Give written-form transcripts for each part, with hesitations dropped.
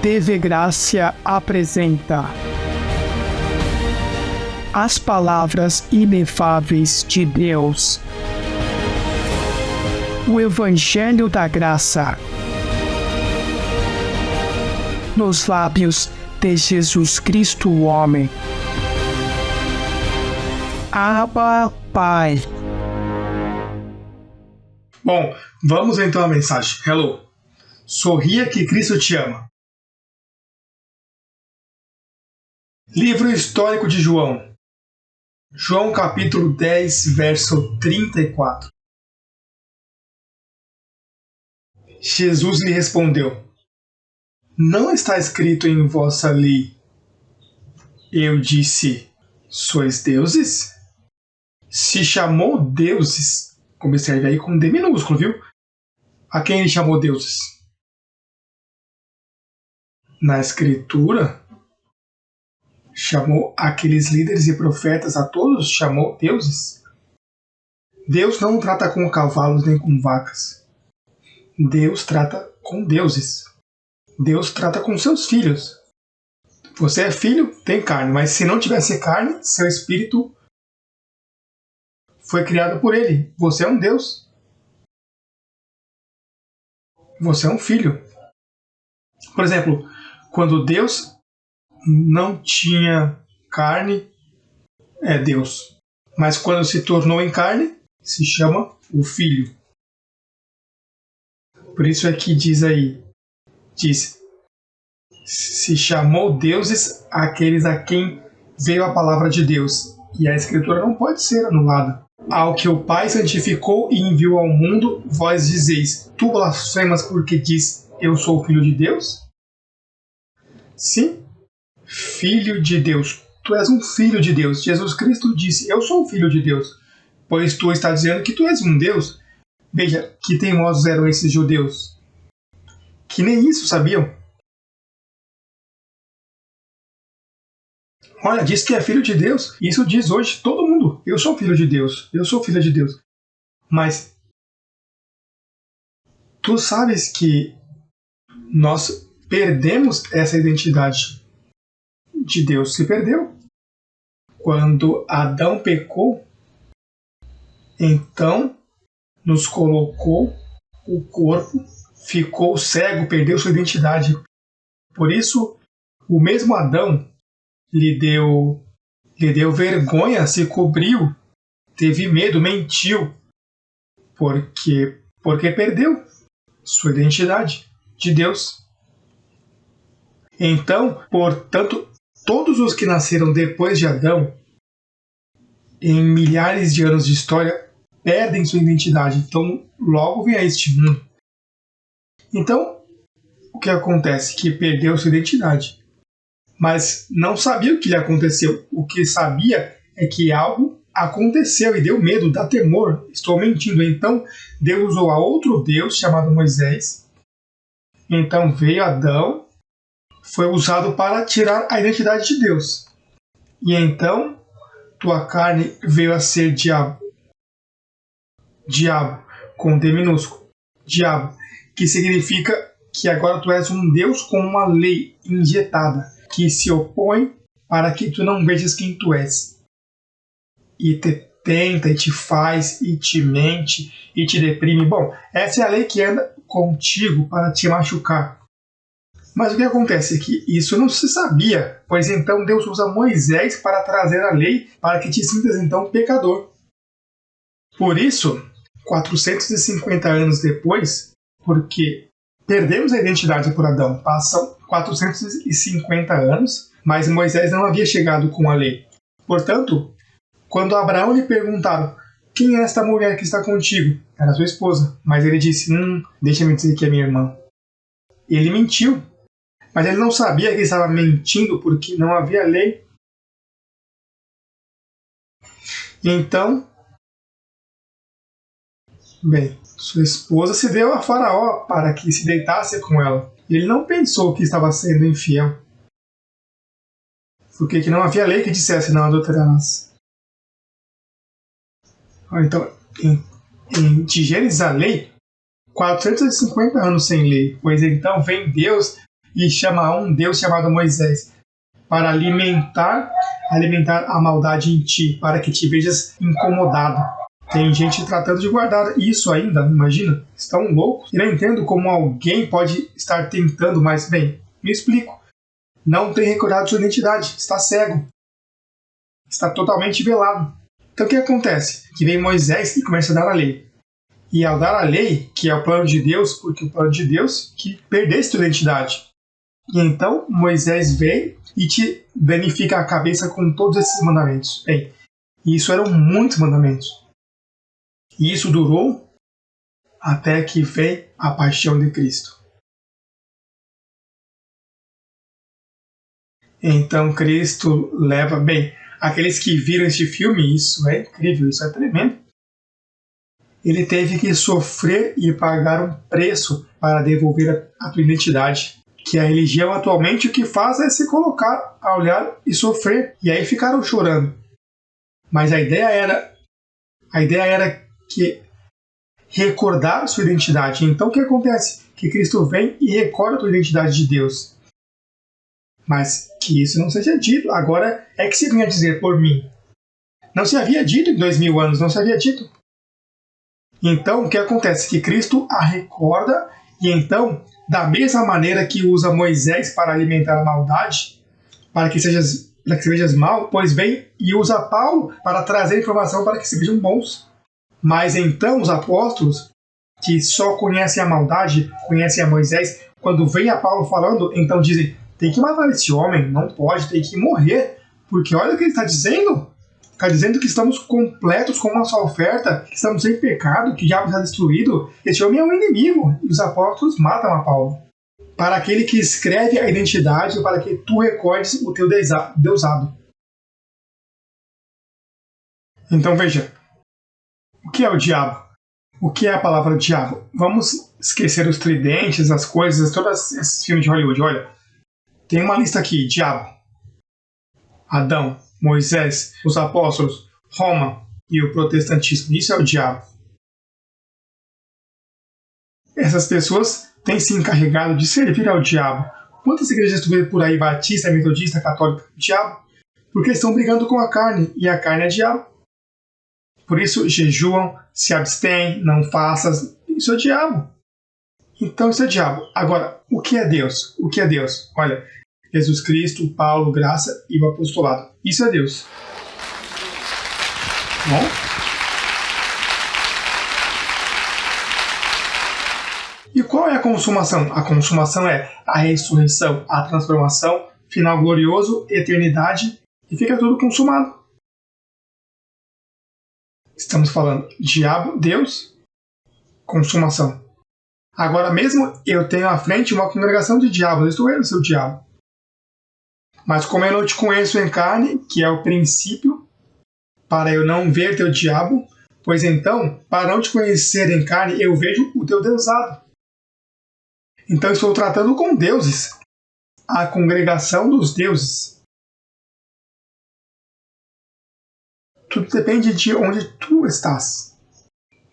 TV Grácia apresenta as palavras inefáveis de Deus. O Evangelho da Graça nos lábios de Jesus Cristo, o homem. Abba, Pai. Bom, vamos então à mensagem. Hello. Sorria que Cristo te ama. Livro histórico de João. João capítulo 10, verso 34. Jesus lhe respondeu: Não está escrito em vossa lei: Eu disse, sois deuses? Se chamou deuses, observe aí com D minúsculo, viu? A quem ele chamou deuses? Na Escritura, chamou aqueles líderes e profetas, a todos chamou deuses. Deus não trata com cavalos nem com vacas. Deus trata com deuses. Deus trata com seus filhos. Você é filho, tem carne, mas se não tivesse carne, seu espírito foi criado por ele. Você é um Deus. Você é um filho. Por exemplo, quando Deus não tinha carne, é Deus. Mas quando se tornou em carne, se chama o Filho. Por isso é que diz aí, se chamou deuses aqueles a quem veio a palavra de Deus. E a Escritura não pode ser anulada. Ao que o Pai santificou e enviou ao mundo, vós dizeis, tu blasfemas porque diz, eu sou o Filho de Deus? Sim, Filho de Deus. Tu és um filho de Deus. Jesus Cristo disse, eu sou o Filho de Deus. Pois tu está dizendo que tu és um Deus. Veja, que teimosos eram esses judeus. Que nem isso sabiam. Olha, diz que é filho de Deus. Isso diz hoje todo mundo. Eu sou filho de Deus. Eu sou filho de Deus. Mas tu sabes que nós perdemos essa identidade de Deus. Se perdeu. Quando Adão pecou, então nos colocou o corpo, ficou cego, perdeu sua identidade. Por isso, o mesmo Adão lhe deu vergonha, se cobriu, teve medo, mentiu, porque perdeu sua identidade de Deus. Então, portanto, todos os que nasceram depois de Adão, em milhares de anos de história, perdem sua identidade. Então, logo vem a este mundo. Então, o que acontece? Que perdeu sua identidade. Mas não sabia o que lhe aconteceu. O que sabia é que algo aconteceu e deu medo, dá temor. Estou mentindo. Então, Deus usou a outro Deus chamado Moisés. Então veio Adão, foi usado para tirar a identidade de Deus. E então, tua carne veio a ser diabo. Diabo, com D minúsculo. Diabo, que significa que agora tu és um Deus com uma lei injetada, que se opõe para que tu não vejas quem tu és. E te tenta, e te faz, e te mente, e te deprime. Bom, essa é a lei que anda contigo para te machucar. Mas o que acontece é que isso não se sabia, pois então Deus usa Moisés para trazer a lei para que te sintas então pecador. Por isso, 450 anos depois, porque perdemos a identidade por Adão, passam 450 anos, mas Moisés não havia chegado com a lei. Portanto, quando Abraão lhe perguntaram, quem é esta mulher que está contigo? Era sua esposa, mas ele disse, deixa-me dizer que é minha irmã. Ele mentiu, mas ele não sabia que estava mentindo porque não havia lei. Então, bem, sua esposa se deu a Faraó para que se deitasse com ela. Ele não pensou que estava sendo infiel, porque que não havia lei que dissesse não adulterarás. Então, de Gênesis a lei, 450 anos sem lei, pois então vem Deus e chama um Deus chamado Moisés para alimentar a maldade em ti, para que te vejas incomodado. Tem gente tratando de guardar isso ainda, imagina? Estão loucos? Eu não entendo como alguém pode estar tentando, mas bem, me explico. Não tem recordado sua identidade, está cego. Está totalmente velado. Então o que acontece? Que vem Moisés e começa a dar a lei. E ao dar a lei, que é o plano de Deus, porque o plano de Deus que perdesse sua identidade. E então Moisés vem e te danifica a cabeça com todos esses mandamentos. Bem, isso eram muitos mandamentos. E isso durou até que veio a paixão de Cristo. Então Cristo leva, bem, aqueles que viram este filme, isso é incrível, isso é tremendo. Ele teve que sofrer e pagar um preço para devolver a tua identidade. Que a religião atualmente o que faz é se colocar a olhar e sofrer. E aí ficaram chorando. Mas a ideia era que recordar sua identidade. Então o que acontece? Que Cristo vem e recorda a tua identidade de Deus. Mas que isso não seja dito. Agora é que se vinha dizer por mim. Não se havia dito em 2000 anos, não se havia dito. Então o que acontece? Que Cristo a recorda e então, da mesma maneira que usa Moisés para alimentar a maldade, para que sejas mal, pois vem e usa Paulo para trazer informação para que se vejam bons. Mas então os apóstolos, que só conhecem a maldade, conhecem a Moisés, quando vem a Paulo falando, então dizem, tem que matar esse homem, não pode, tem que morrer, porque olha o que ele está dizendo. Está dizendo que estamos completos com nossa oferta, que estamos sem pecado, que o diabo está destruído. Esse homem é um inimigo. E os apóstolos matam a Paulo. Para aquele que escreve a identidade, para que tu recordes o teu deusado. Então veja, o que é o diabo? O que é a palavra diabo? Vamos esquecer os tridentes, as coisas, todos esses filmes de Hollywood. Olha, tem uma lista aqui, diabo, Adão, Moisés, os apóstolos, Roma e o protestantismo. Isso é o diabo. Essas pessoas têm se encarregado de servir ao diabo. Quantas igrejas tu vê por aí, batista, metodista, católica? Diabo. Porque estão brigando com a carne, e a carne é diabo. Por isso jejuam, se abstêm, não faças. Isso é diabo. Então isso é diabo. Agora, o que é Deus? O que é Deus? Olha, Jesus Cristo, Paulo, graça e o apostolado. Isso é Deus. Bom? E qual é a consumação? A consumação é a ressurreição, a transformação, final glorioso, eternidade, e fica tudo consumado. Estamos falando diabo, Deus, consumação. Agora mesmo eu tenho à frente uma congregação de diabos, eu estou vendo seu diabo. Mas como eu não te conheço em carne, que é o princípio, para eu não ver teu diabo, pois então, para não te conhecer em carne, eu vejo o teu deusado. Então estou tratando com deuses, a congregação dos deuses. Tudo depende de onde tu estás.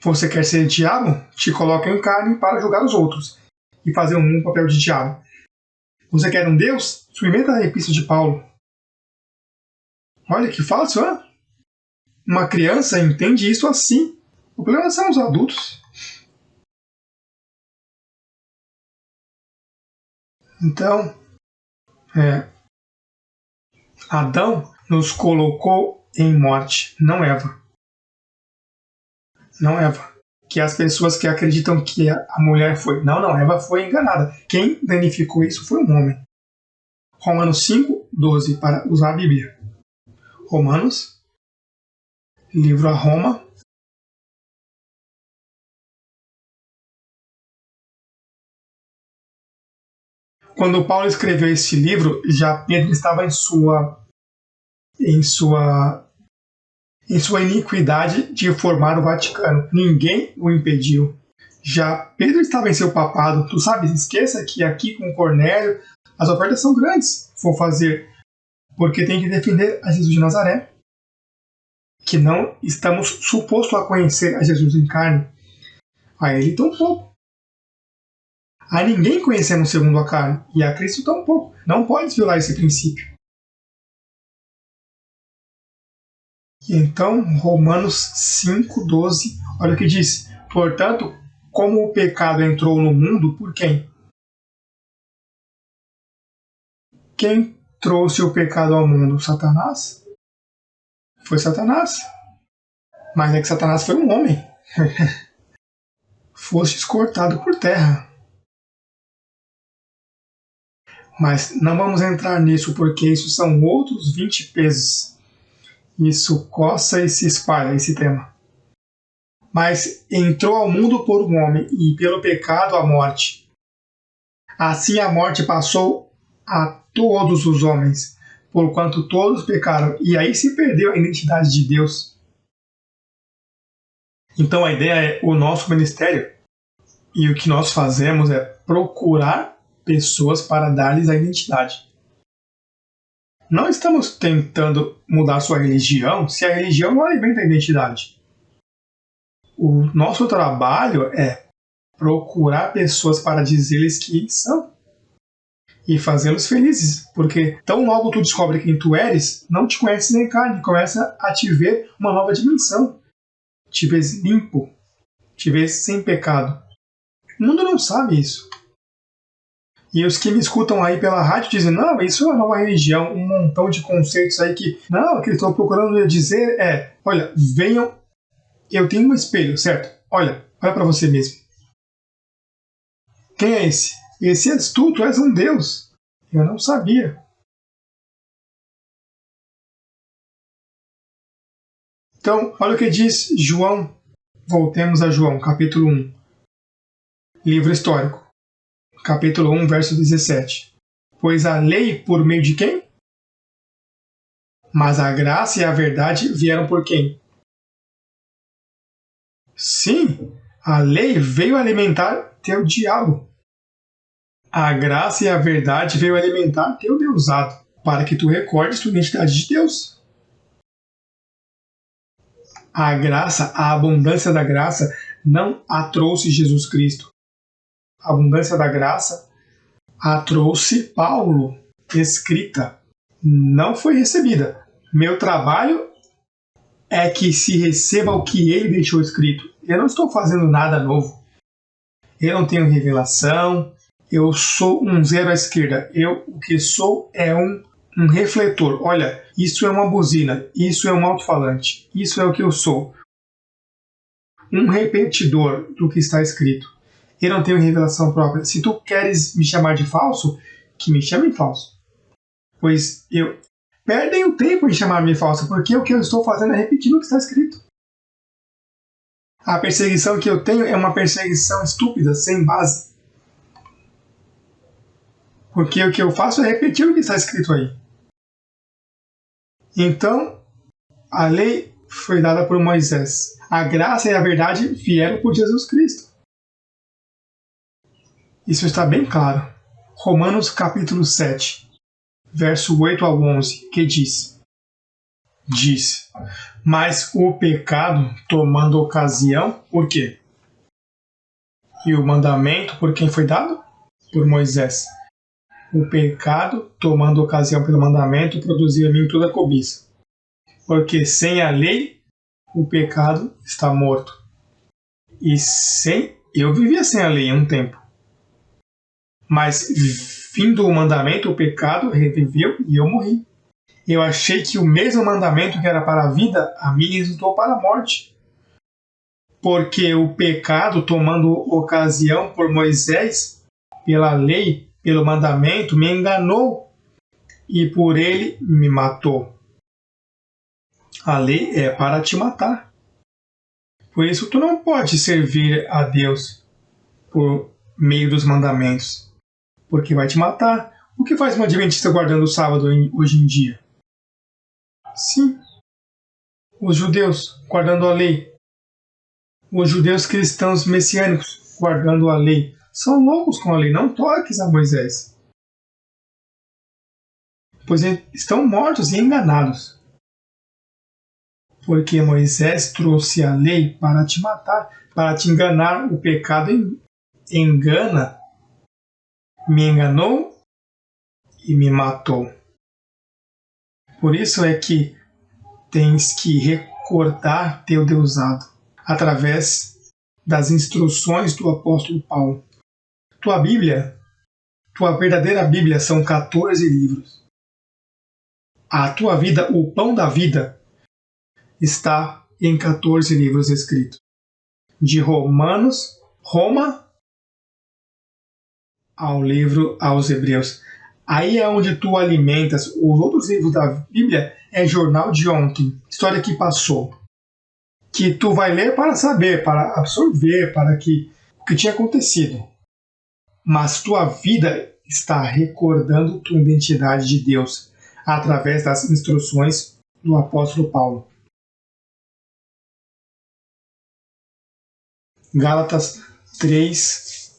Você quer ser diabo? Te coloca em carne para julgar os outros e fazer um papel de diabo. Você quer um Deus? Experimenta a epístola de Paulo. Olha que fácil, hein? Uma criança entende isso assim. O problema são os adultos. Então, Adão nos colocou em morte, não Eva. Não Eva. Que as pessoas que acreditam que a mulher foi. Não, Eva foi enganada. Quem danificou isso foi um homem. Romanos 5:12, para usar a Bíblia. Romanos, livro a Roma. Quando Paulo escreveu este livro, já Pedro estava em sua iniquidade de formar o Vaticano. Ninguém o impediu. Já Pedro estava em seu papado. Tu sabes, esqueça que aqui com Cornélio as ofertas são grandes. Vou fazer porque tem que defender a Jesus de Nazaré. Que não estamos supostos a conhecer a Jesus em carne. A ele tão pouco. A ninguém conhecemos segundo a carne, e a Cristo tampouco. Não pode violar esse princípio. Então, Romanos 5,12, olha o que diz. Portanto, como o pecado entrou no mundo, por quem? Quem trouxe o pecado ao mundo? Satanás? Foi Satanás. Mas é que Satanás foi um homem. Foste cortado por terra. Mas não vamos entrar nisso, porque isso são outros 20 pesos. Isso coça e se espalha, esse tema. Mas entrou ao mundo por um homem, e pelo pecado a morte. Assim a morte passou a todos os homens, porquanto todos pecaram. E aí se perdeu a identidade de Deus. Então a ideia é o nosso ministério, e o que nós fazemos é procurar pessoas para dar-lhes a identidade. Não estamos tentando mudar sua religião se a religião não alimenta a identidade. O nosso trabalho é procurar pessoas para dizer-lhes quem são e fazê-los felizes, porque tão logo tu descobre quem tu eres, não te conhece nem carne, começa a te ver uma nova dimensão. Te vês limpo, te vês sem pecado. O mundo não sabe isso. E os que me escutam aí pela rádio dizem, não, isso é uma nova religião, um montão de conceitos aí que... Não, o que eles estão procurando dizer é, olha, venham, eu tenho um espelho, certo? Olha para você mesmo. Quem é esse? Esse és tu és um Deus. Eu não sabia. Então, olha o que diz João. Voltemos a João, capítulo 1. Livro histórico. Capítulo 1, verso 17. Pois a lei por meio de quem? Mas a graça e a verdade vieram por quem? Sim, a lei veio alimentar teu diabo. A graça e a verdade veio alimentar teu deusado, para que tu recordes tua identidade de Deus. A graça, a abundância da graça, não a trouxe Jesus Cristo. A abundância da graça a trouxe Paulo, escrita. Não foi recebida. Meu trabalho é que se receba o que ele deixou escrito. Eu não estou fazendo nada novo. Eu não tenho revelação. Eu sou um zero à esquerda. O que sou é um refletor. Olha, isso é uma buzina. Isso é um alto-falante. Isso é o que eu sou. Um repetidor do que está escrito. Eu não tenho revelação própria. Se tu queres me chamar de falso, que me chame falso. Pois perdem o tempo em chamar-me falso, porque o que eu estou fazendo é repetir o que está escrito. A perseguição que eu tenho é uma perseguição estúpida, sem base. Porque o que eu faço é repetir o que está escrito aí. Então, a lei foi dada por Moisés. A graça e a verdade vieram por Jesus Cristo. Isso está bem claro. Romanos capítulo 7, verso 8 ao 11, que diz: mas o pecado tomando ocasião, por quê? E o mandamento por quem foi dado? Por Moisés. O pecado tomando ocasião pelo mandamento produziu em mim toda a cobiça. Porque sem a lei, o pecado está morto. E eu vivia sem a lei um tempo. Mas, vindo o mandamento, o pecado reviveu e eu morri. Eu achei que o mesmo mandamento que era para a vida, a mim resultou para a morte. Porque o pecado, tomando ocasião por Moisés, pela lei, pelo mandamento, me enganou e por ele me matou. A lei é para te matar. Por isso, tu não pode servir a Deus por meio dos mandamentos. Porque vai te matar. O que faz um adventista guardando o sábado hoje em dia? Sim. Os judeus guardando a lei. Os judeus cristãos messiânicos guardando a lei. São loucos com a lei. Não toques a Moisés. Pois estão mortos e enganados. Porque Moisés trouxe a lei para te matar, para te enganar. O pecado engana. me enganou e me matou. Por isso é que tens que recordar teu deusado através das instruções do apóstolo Paulo. Tua Bíblia, tua verdadeira Bíblia são 14 livros. A tua vida, o pão da vida, está em 14 livros escritos. De Roma, ao livro aos Hebreus. Aí é onde tu alimentas. Os outros livros da Bíblia é jornal de ontem, história que passou. Que tu vai ler para saber, para absorver, para que o que tinha acontecido. Mas tua vida está recordando tua identidade de Deus através das instruções do apóstolo Paulo. Gálatas 3,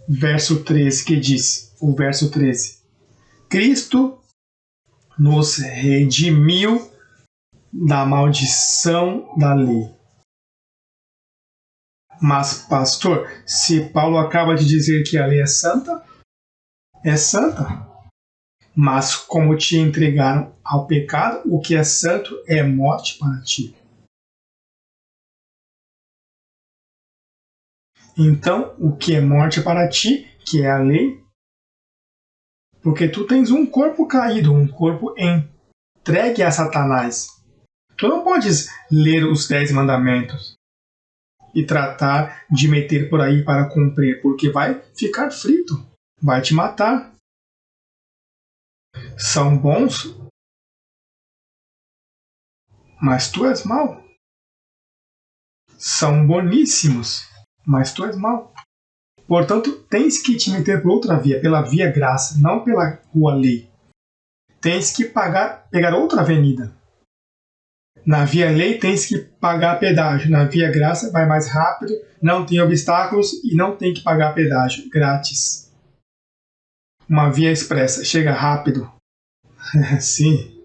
verso 13, que diz, o verso 13: Cristo nos redimiu da maldição da lei. Mas, pastor, se Paulo acaba de dizer que a lei é santa, mas como te entregaram ao pecado, o que é santo é morte para ti. Então, o que é morte para ti, que é a lei, porque tu tens um corpo caído, um corpo entregue a Satanás. Tu não podes ler os 10 mandamentos e tratar de meter por aí para cumprir, porque vai ficar frito, vai te matar. São bons, mas tu és mau. São boníssimos, mas tu és mau. Portanto, tens que te meter por outra via, pela via graça, não pela rua lei. Tens que pegar outra avenida. Na via lei tens que pagar pedágio. Na via graça vai mais rápido, não tem obstáculos e não tem que pagar pedágio. Grátis. Uma via expressa. Chega rápido. Sim.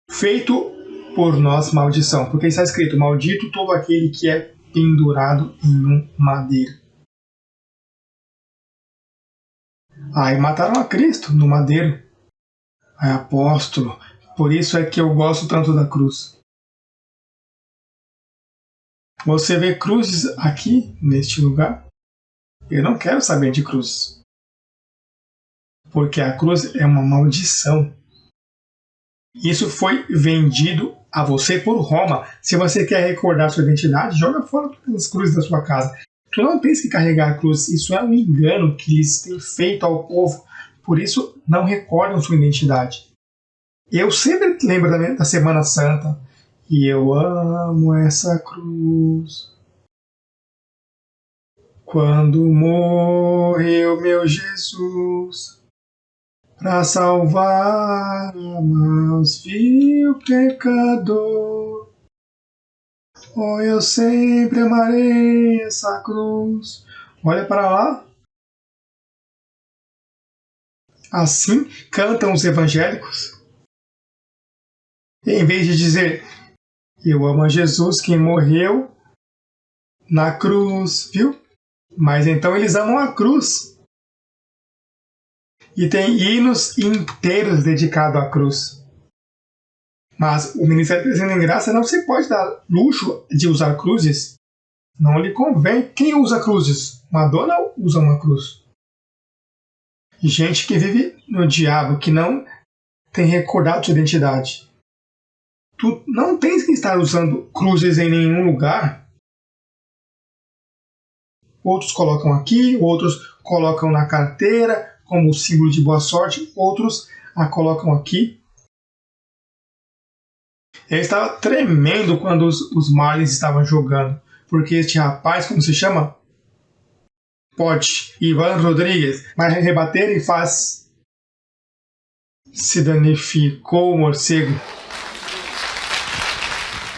Feito por nós maldição. Porque está escrito, maldito todo aquele que é pendurado em um madeiro. Aí mataram a Cristo no madeiro. Aí apóstolo. Por isso é que eu gosto tanto da cruz. Você vê cruzes aqui, neste lugar? Eu não quero saber de cruz. Porque a cruz é uma maldição. Isso foi vendido a você por Roma. Se você quer recordar sua identidade, joga fora todas as cruzes da sua casa. Tu não tens que carregar a cruz. Isso é um engano que eles têm feito ao povo. Por isso, não recordam sua identidade. Eu sempre lembro da Semana Santa. E eu amo essa cruz. Quando morreu meu Jesus, para salvar meus vil pecador. Oh, eu sempre amarei essa cruz. Olha para lá. Assim cantam os evangélicos. Em vez de dizer, eu amo a Jesus que morreu na cruz, viu? Mas então eles amam a cruz. E tem hinos inteiros dedicados à cruz. Mas o Ministério Crescendo em Graça não se pode dar luxo de usar cruzes. Não lhe convém. Quem usa cruzes? Madonna usa uma cruz. Gente que vive no diabo, que não tem recordado sua identidade. Tu não tens que estar usando cruzes em nenhum lugar. Outros colocam aqui, outros colocam na carteira como símbolo de boa sorte, outros a colocam aqui. Eu estava tremendo quando os Marlins estavam jogando, porque este rapaz, como se chama? Ivan Rodrigues, vai rebater e faz. Se danificou o morcego.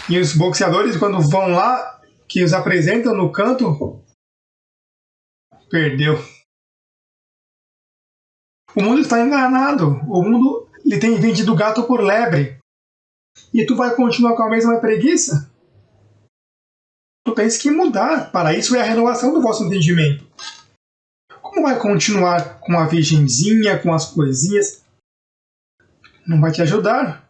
E os boxeadores, quando vão lá, que os apresentam no canto, perdeu. O mundo está enganado. O mundo ele tem vendido gato por lebre. E tu vai continuar com a mesma preguiça? Tu tens que mudar. Para isso é a renovação do vosso entendimento. Não vai continuar com a virgenzinha, com as coisinhas. Não vai te ajudar.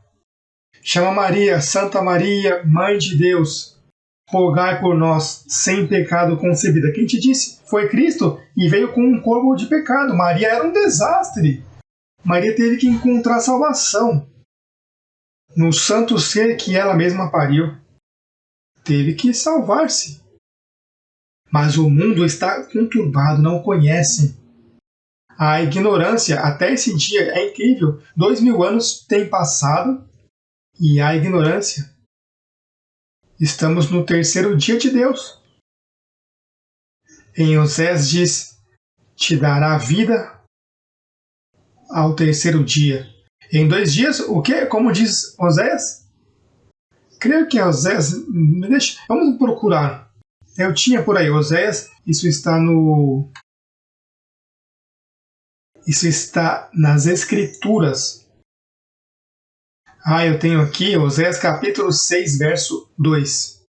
Chama Maria, Santa Maria, Mãe de Deus. Rogai por nós, sem pecado concebida. Quem te disse? Foi Cristo e veio com um corpo de pecado. Maria era um desastre. Maria teve que encontrar salvação no santo ser que ela mesma pariu. Teve que salvar-se. Mas o mundo está conturbado, não conhece. A ignorância, até esse dia, é incrível. 2000 anos têm passado e a ignorância. Estamos no terceiro dia de Deus. Em Osés diz, te dará vida ao terceiro dia. Em 2 dias, o quê? Como diz Osés? Creio que é Osés. Vamos procurar. Eu tinha por aí Osés. Isso está nas Escrituras. Eu tenho aqui Osés capítulo 6, verso 2.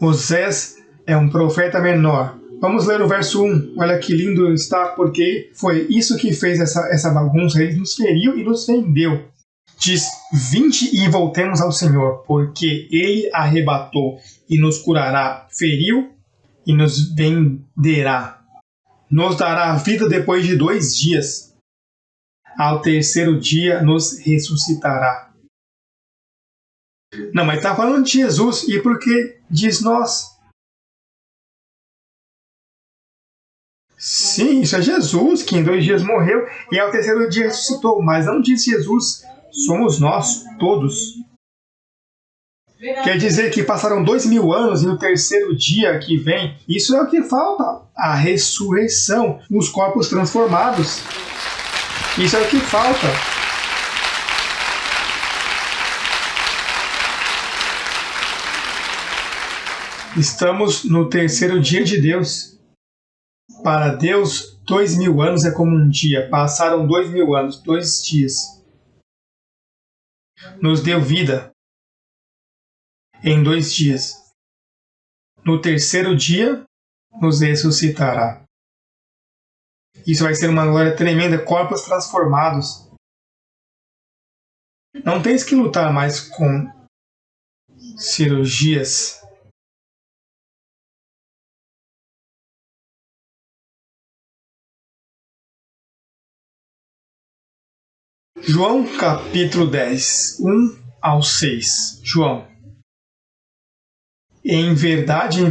Osés é um profeta menor. Vamos ler o verso 1. Olha que lindo está, porque foi isso que fez essa bagunça. Ele nos feriu e nos vendeu. Diz, vinde e voltemos ao Senhor, porque Ele arrebatou e nos curará, feriu e nos venderá. Nos dará vida depois de 2 dias. Ao terceiro dia nos ressuscitará. Não, mas está falando de Jesus, e por que diz nós? Sim, isso é Jesus, que em 2 dias morreu e ao terceiro dia ressuscitou. Mas não diz Jesus, somos nós, todos. Quer dizer que passaram 2000 anos e no terceiro dia que vem, isso é o que falta. A ressurreição, os corpos transformados. Isso é o que falta. Estamos no terceiro dia de Deus. Para Deus, 2000 anos é como um dia. Passaram 2000 anos, 2 dias. Nos deu vida em 2 dias. No terceiro dia, nos ressuscitará. Isso vai ser uma glória tremenda, corpos transformados. Não tens que lutar mais com cirurgias. João capítulo 10, 1 ao 6. João. Em verdade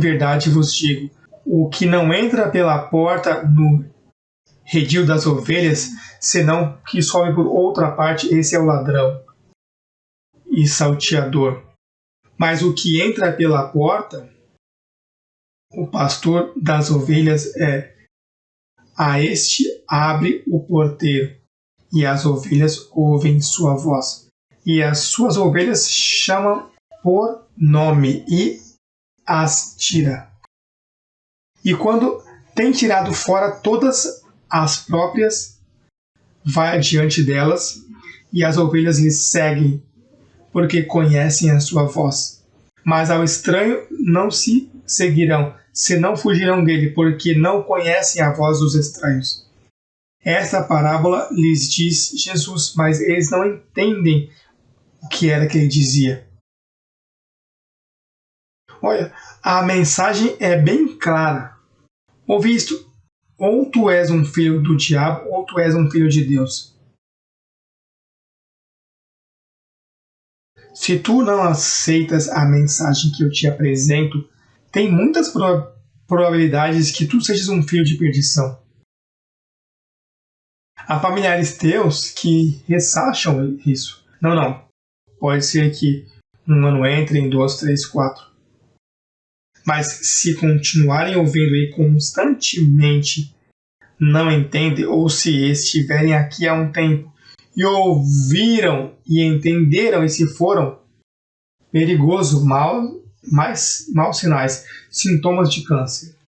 vos digo, o que não entra pela porta no redil das ovelhas, senão que sobe por outra parte, esse é o ladrão e salteador. Mas o que entra pela porta, o pastor das ovelhas é. A este abre o porteiro, e as ovelhas ouvem sua voz. E as suas ovelhas chamam por nome e as tira. E quando tem tirado fora todas as próprias, vai adiante delas, e as ovelhas lhe seguem, porque conhecem a sua voz. Mas ao estranho não se seguirão, senão fugirão dele, porque não conhecem a voz dos estranhos. Esta parábola lhes diz Jesus, mas eles não entendem o que era que ele dizia. Olha, a mensagem é bem clara. Ouvi isto, ou tu és um filho do diabo, ou tu és um filho de Deus. Se tu não aceitas a mensagem que eu te apresento, tem muitas probabilidades que tu sejas um filho de perdição. Há familiares teus que ressacham isso. Não. Pode ser que um ano entre, em 2, 3, 4. Mas se continuarem ouvindo e constantemente não entendem, ou se estiverem aqui há um tempo e ouviram e entenderam e se foram, perigoso, maus sinais, sintomas de câncer.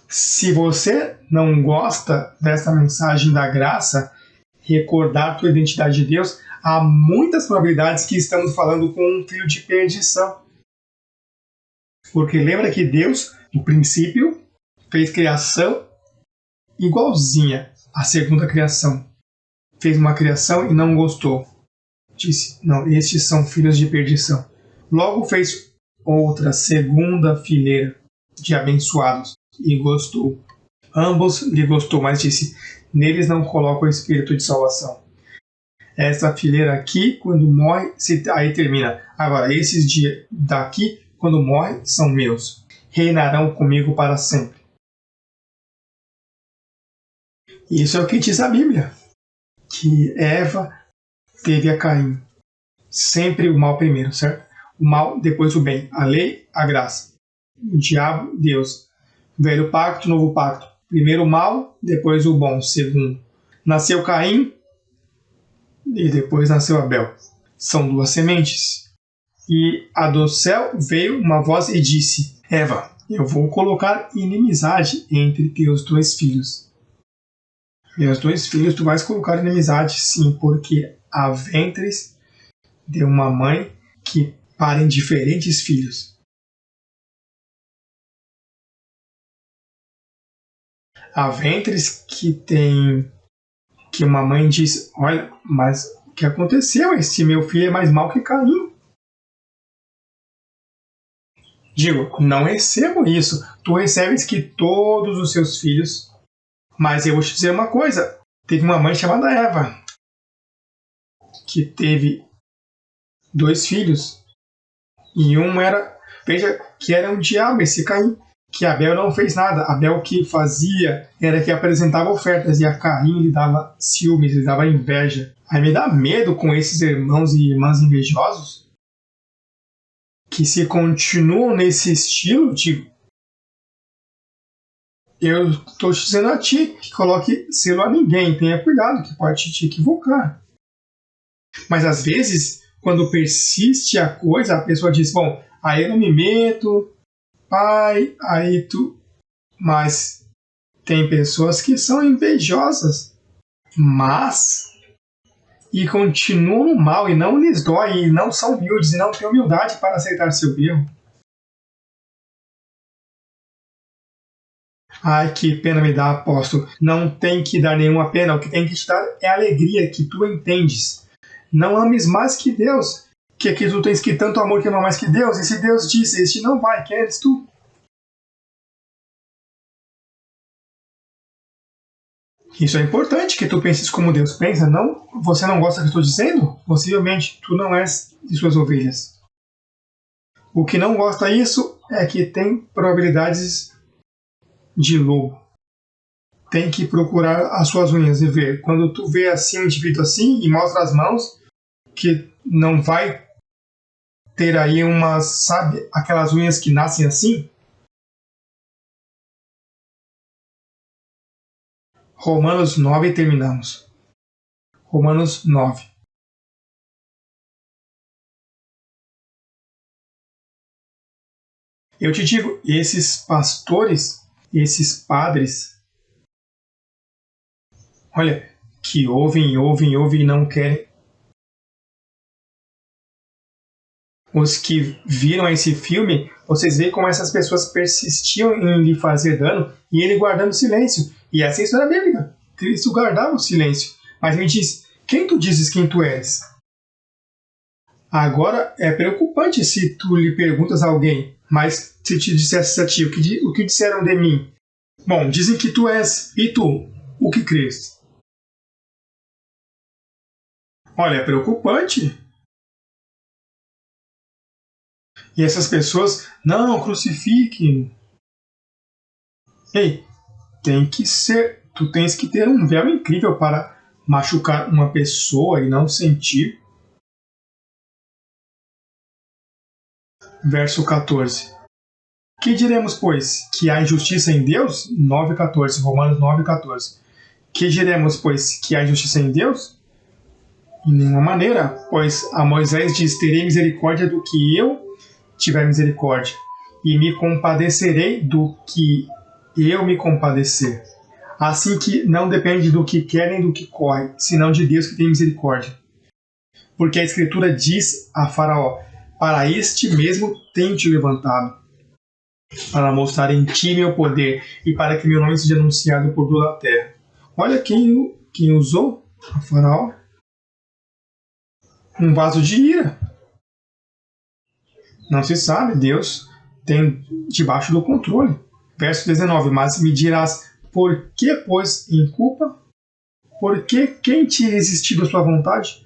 Se você não gosta dessa mensagem da graça, recordar tua identidade de Deus, há muitas probabilidades que estamos falando com um filho de perdição. Porque lembra que Deus, no princípio, fez criação igualzinha à segunda criação. Fez uma criação e não gostou. Disse, não, estes são filhos de perdição. Logo fez outra segunda fileira de abençoados e gostou. Ambos lhe gostou, mas disse, neles não coloca o espírito de salvação. Essa fileira aqui, quando morre, aí termina. Agora, esses daqui, quando morre, são meus. Reinarão comigo para sempre. Isso é o que diz a Bíblia. Que Eva teve a Caim. Sempre o mal primeiro, certo? O mal, depois o bem. A lei, a graça. O diabo, Deus. Velho pacto, novo pacto. Primeiro o mal, depois o bom. Segundo. Nasceu Caim e depois nasceu Abel. São duas sementes. E a do céu veio uma voz e disse, Eva, eu vou colocar inimizade entre teus dois filhos. Meus dois filhos tu vais colocar inimizade, sim, porque há ventres de uma mãe que parem diferentes filhos. Há ventres que uma mãe diz, olha, mas o que aconteceu? Esse meu filho é mais mau que Caim. Digo, não recebo isso. Tu recebes que todos os seus filhos... Mas eu vou te dizer uma coisa. Teve uma mãe chamada Eva, que teve 2 filhos. E um era, veja, que era um diabo, esse Caim. Que Abel não fez nada. Abel o que fazia era que apresentava ofertas. E a Caim lhe dava ciúmes, lhe dava inveja. Aí me dá medo com esses irmãos e irmãs invejosos. Que se continuam nesse estilo, digo, eu estou te dizendo a ti que coloque selo a ninguém. Tenha cuidado, que pode te equivocar. Mas às vezes, quando persiste a coisa, a pessoa diz, bom, aí eu não me meto, pai, aí tu... Mas tem pessoas que são invejosas, mas... E continuam no mal, e não lhes dói, e não são humildes, e não têm humildade para aceitar seu erro. Ai, que pena me dá, apóstolo. Não tem que dar nenhuma pena. O que tem que te dar é alegria, que tu entendes. Não ames mais que Deus. Que aqui tu tens que tanto amor que não mais que Deus. E se Deus disse, este não vai, queres tu? Isso é importante, que tu penses como Deus pensa. Não, você não gosta do que estou dizendo? Possivelmente tu não és de suas ovelhas. O que não gosta disso é que tem probabilidades de lobo. Tem que procurar as suas unhas e ver. Quando tu vê assim um indivíduo assim e mostra as mãos, que não vai ter aí umas, sabe, aquelas unhas que nascem assim? Romanos 9 e terminamos. Romanos 9. Eu te digo, esses pastores, esses padres, olha, que ouvem e não querem. Os que viram esse filme, vocês veem como essas pessoas persistiam em lhe fazer dano e ele guardando silêncio. E essa é a história bíblica. Cristo guardava o silêncio. Mas me diz, quem tu dizes quem tu és? Agora é preocupante se tu lhe perguntas a alguém, mas se te dissesse a ti, o que disseram de mim? Bom, dizem que tu és, e tu, o que crês? Olha, é preocupante. E essas pessoas, não, crucifiquem. Ei, tem que ser, tu tens que ter um véu incrível para machucar uma pessoa e não sentir. Verso 14. Que diremos, pois? Que há injustiça em Deus? 9,14. Romanos 9,14. Que diremos, pois? Que há injustiça em Deus? Em nenhuma maneira, pois a Moisés diz, terei misericórdia do que eu tiver misericórdia, e me compadecerei do que eu me compadecer. Assim que não depende do que quer nem do que corre, senão de Deus que tem misericórdia. Porque a Escritura diz a Faraó, para este mesmo tenho te levantado. para mostrar em ti meu poder e para que meu nome seja anunciado por toda a terra. Olha quem usou a Faraó. Um vaso de ira. Não se sabe, Deus tem debaixo do controle. Verso 19, mas me dirás, por que, pois, em culpa? Por que quem te resistiu à sua vontade?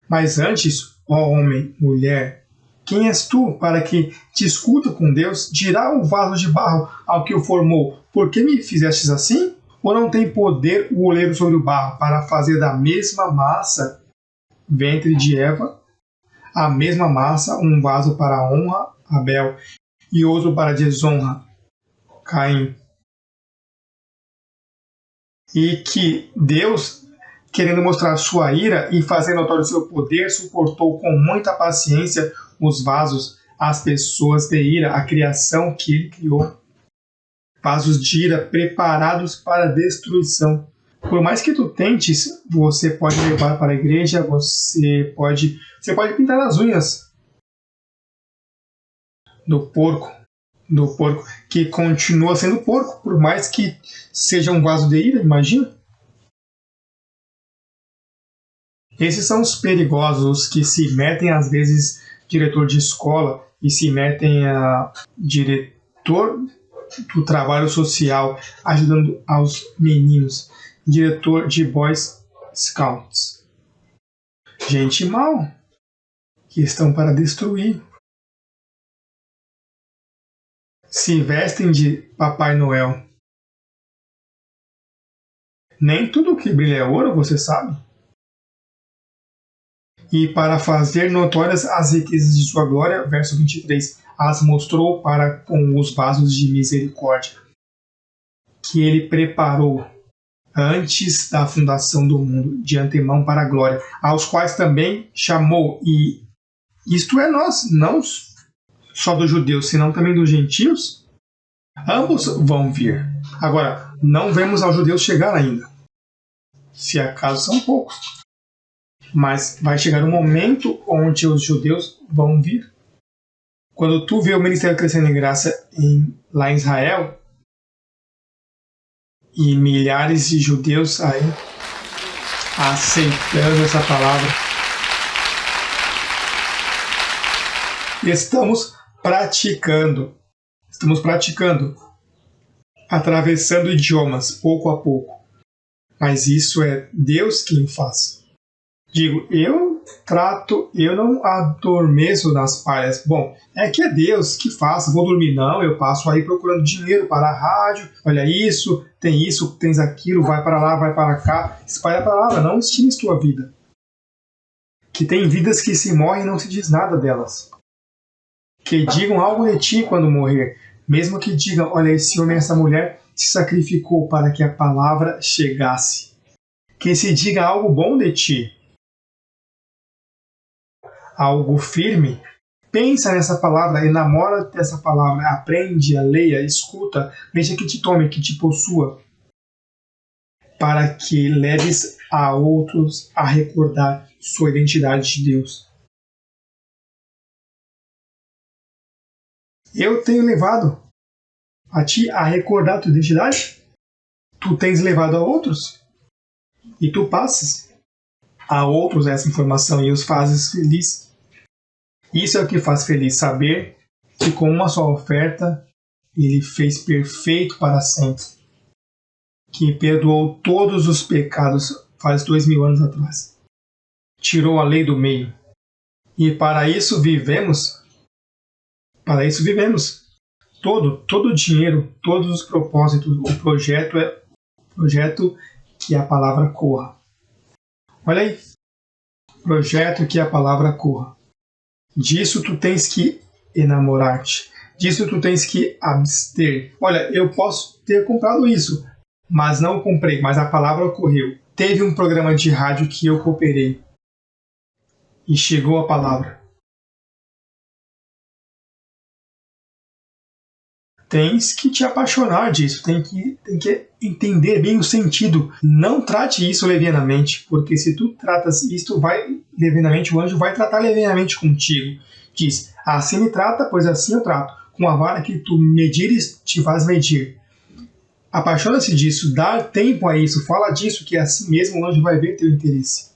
Mas antes, ó homem, mulher, quem és tu para que te escuta com Deus? Dirá o vaso de barro ao que o formou, por que me fizestes assim? Ou não tem poder o oleiro sobre o barro para fazer da mesma massa, ventre de Eva, a mesma massa, um vaso para a honra, Abel, e outro para a desonra, Caim? E que Deus, querendo mostrar sua ira e fazer notório seu poder, suportou com muita paciência os vasos, as pessoas de ira, a criação que ele criou. Vasos de ira preparados para destruição. Por mais que tu tentes, você pode levar para a igreja, você pode pintar as unhas do porco, que continua sendo porco, por mais que seja um vaso de ira, imagina. Esses são os perigosos que se metem, às vezes, diretor de escola e se metem a diretor do trabalho social, ajudando aos meninos, diretor de Boys Scouts. Gente mal, que estão para destruir. Se vestem de Papai Noel. Nem tudo que brilha é ouro, você sabe? E para fazer notórias as riquezas de sua glória, verso 23, as mostrou para com os vasos de misericórdia, que ele preparou antes da fundação do mundo, de antemão para a glória, aos quais também chamou, e isto é nós, não só dos judeus, senão também dos gentios. Ambos vão vir. Agora, não vemos aos judeus chegar ainda, se acaso são poucos. Mas vai chegar um momento onde os judeus vão vir. Quando tu vê o ministério crescendo em graça lá em Israel, e milhares de judeus aí aceitando essa palavra, estamos praticando, atravessando idiomas pouco a pouco. Mas isso é Deus quem o faz. Digo, eu não adormeço nas palhas. Bom, é que é Deus que faz, vou dormir não, eu passo aí procurando dinheiro para a rádio, olha isso, tens aquilo, vai para lá, vai para cá, espalha a palavra, não estimes tua vida. Que tem vidas que se morrem e não se diz nada delas. Que digam algo de ti quando morrer, mesmo que digam, olha, esse homem, essa mulher se sacrificou para que a palavra chegasse. Que se diga algo bom de ti, algo firme, pensa nessa palavra, enamora dessa palavra, aprende, leia, escuta, deixa que te tome, que te possua, para que leves a outros a recordar sua identidade de Deus. Eu tenho levado a ti a recordar tua identidade? Tu tens levado a outros? E tu passas a outros essa informação e os fazes felizes. Isso é o que faz feliz, saber que com uma só oferta ele fez perfeito para sempre, que perdoou todos os pecados faz 2000 anos atrás, tirou a lei do meio, e para isso vivemos. Todo o dinheiro, todos os propósitos, o projeto que a palavra corra. Olha aí, projeto que a palavra corra. Disso tu tens que enamorar-te. Disso tu tens que abster. Olha, eu posso ter comprado isso, mas não comprei, mas a palavra ocorreu. Teve um programa de rádio que eu cooperei e chegou a palavra. Tens que te apaixonar disso, tem que entender bem o sentido. Não trate isso levianamente, porque se tu tratas isto levianamente, o anjo vai tratar levianamente contigo. Diz, assim me trata, pois assim eu trato. com a vara que tu medires, te faz medir. Apaixona-se disso, dá tempo a isso, fala disso, que assim mesmo o anjo vai ver teu interesse.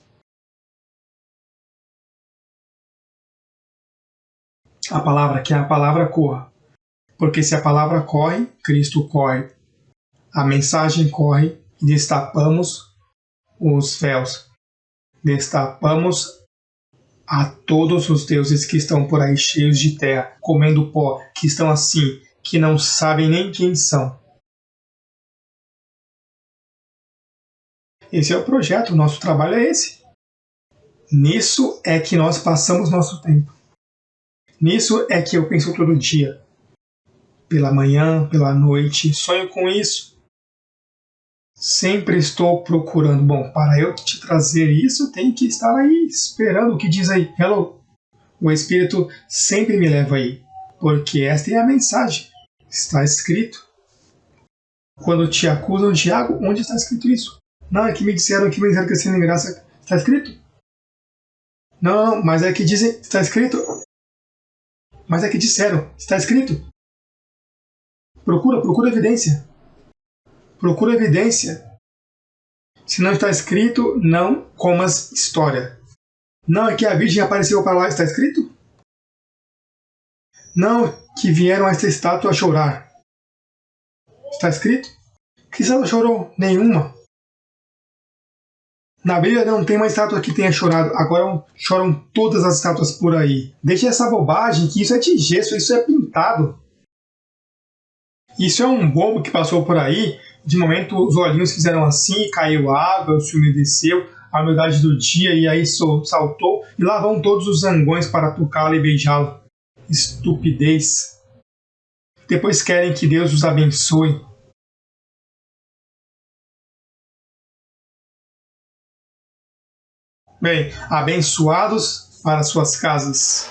A palavra, que a palavra corra. Porque se a palavra corre, Cristo corre. A mensagem corre e destapamos os véus. Destapamos a todos os deuses que estão por aí cheios de terra, comendo pó, que estão assim, que não sabem nem quem são. Esse é o projeto, o nosso trabalho é esse. Nisso é que nós passamos nosso tempo. Nisso é que eu penso todo dia. Pela manhã, pela noite, sonho com isso. Sempre estou procurando. Bom, para eu te trazer isso, eu tenho que estar aí, esperando o que diz aí. Hello. O Espírito sempre me leva aí, porque esta é a mensagem. Está escrito. Quando te acusam, Tiago, onde está escrito isso? Não, é que me disseram que crescendo em graça. Está escrito? Não, mas é que dizem, está escrito. Mas é que disseram, está escrito. Procura evidência. Procura evidência. Se não está escrito, não comas história. Não é que a Virgem apareceu para lá, está escrito? Não que vieram a esta estátua chorar. Está escrito? Que estátua chorou? Nenhuma. Na Bíblia não tem uma estátua que tenha chorado, agora choram todas as estátuas por aí. Deixe essa bobagem, que isso é de gesso, isso é pintado. Isso é um bobo que passou por aí, de momento os olhinhos fizeram assim, caiu água, o ciúme desceu, a humildade do dia, e aí saltou, e lá vão todos os zangões para tocá-la e beijá-la. Estupidez. Depois querem que Deus os abençoe. Bem, abençoados para suas casas.